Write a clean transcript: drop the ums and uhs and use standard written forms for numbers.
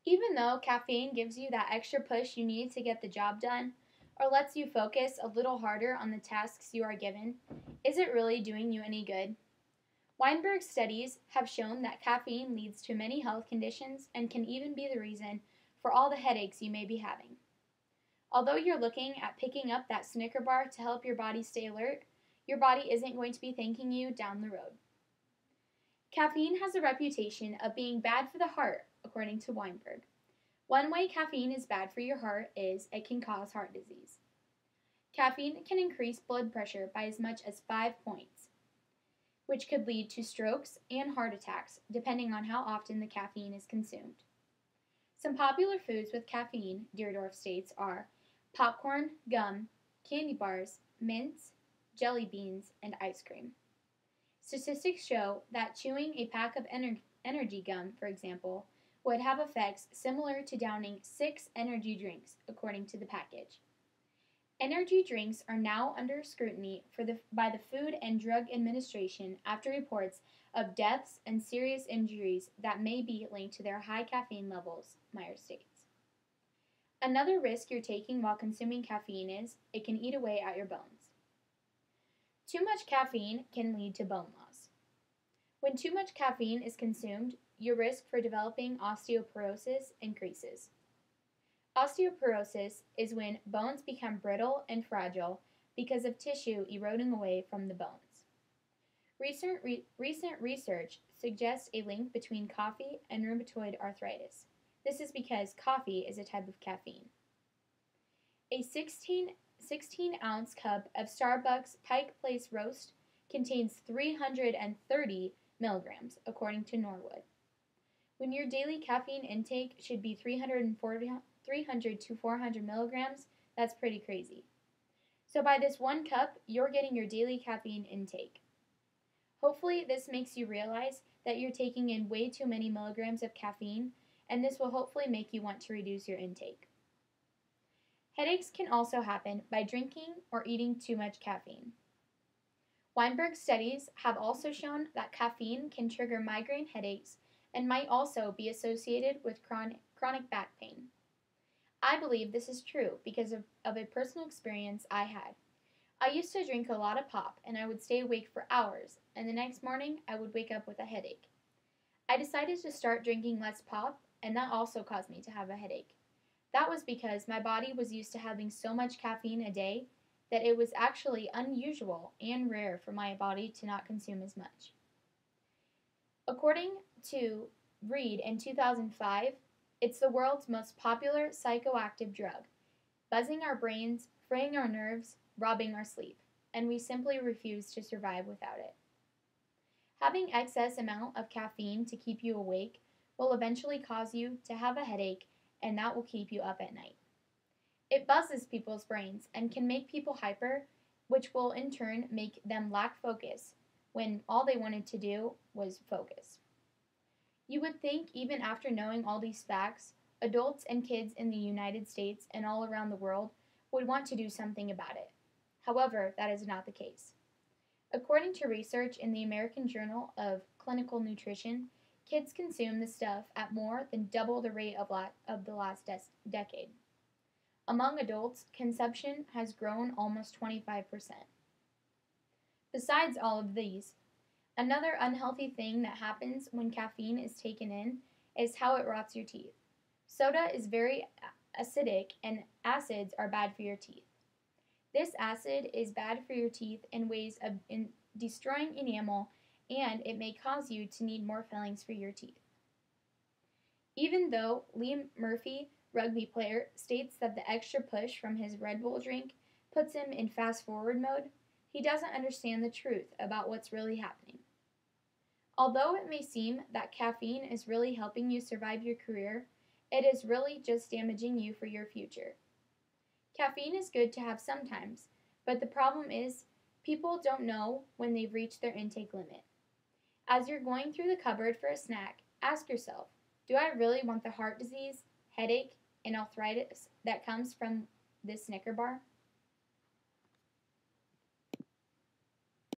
Even though caffeine gives you that extra push you need to get the job done, or lets you focus a little harder on the tasks you are given, is it really doing you any good? Weinberg's studies have shown that caffeine leads to many health conditions and can even be the reason for all the headaches you may be having. Although you're looking at picking up that Snicker bar to help your body stay alert, your body isn't going to be thanking you down the road. Caffeine has a reputation of being bad for the heart, according to Weinberg. One way caffeine is bad for your heart is it can cause heart disease. Caffeine can increase blood pressure by as much as 5 points, which could lead to strokes and heart attacks depending on how often the caffeine is consumed. Some popular foods with caffeine, Deardorff states, are popcorn, gum, candy bars, mints, jelly beans, and ice cream. Statistics show that chewing a pack of energy gum, for example, would have effects similar to downing 6 energy drinks, according to the package. Energy drinks are now under scrutiny by the Food and Drug Administration after reports of deaths and serious injuries that may be linked to their high caffeine levels, Myers states. Another risk you're taking while consuming caffeine is it can eat away at your bones. Too much caffeine can lead to bone loss. When too much caffeine is consumed, your risk for developing osteoporosis increases. Osteoporosis is when bones become brittle and fragile because of tissue eroding away from the bones. Recent research suggests a link between coffee and rheumatoid arthritis. This is because coffee is a type of caffeine. A 16-ounce cup of Starbucks Pike Place Roast contains 330 milligrams, according to Norwood. When your daily caffeine intake should be 300 to 400 milligrams, that's pretty crazy. So by this one cup, you're getting your daily caffeine intake. Hopefully this makes you realize that you're taking in way too many milligrams of caffeine, and this will hopefully make you want to reduce your intake. Headaches can also happen by drinking or eating too much caffeine. Weinberg's studies have also shown that caffeine can trigger migraine headaches and might also be associated with chronic back pain. I believe this is true because of a personal experience I had. I used to drink a lot of pop and I would stay awake for hours, and the next morning I would wake up with a headache. I decided to start drinking less pop, and that also caused me to have a headache. That was because my body was used to having so much caffeine a day that it was actually unusual and rare for my body to not consume as much. According to Reed in 2005, it's the world's most popular psychoactive drug, buzzing our brains, fraying our nerves, robbing our sleep, and we simply refuse to survive without it. Having excess amount of caffeine to keep you awake will eventually cause you to have a headache, and that will keep you up at night. It buzzes people's brains and can make people hyper, which will in turn make them lack focus when all they wanted to do was focus. You would think, even after knowing all these facts, adults and kids in the United States and all around the world would want to do something about it. However, that is not the case. According to research in the American Journal of Clinical Nutrition, kids consume the stuff at more than double the rate of the last decade. Among adults, consumption has grown almost 25%. Besides all of these, another unhealthy thing that happens when caffeine is taken in is how it rots your teeth. Soda is very acidic, and acids are bad for your teeth. This acid is bad for your teeth in ways of destroying enamel, and it may cause you to need more fillings for your teeth. Even though Liam Murphy, rugby player, states that the extra push from his Red Bull drink puts him in fast-forward mode, he doesn't understand the truth about what's really happening. Although it may seem that caffeine is really helping you survive your career, it is really just damaging you for your future. Caffeine is good to have sometimes, but the problem is people don't know when they've reached their intake limit. As you're going through the cupboard for a snack, ask yourself, do I really want the heart disease, headache, and arthritis that comes from this Snicker bar?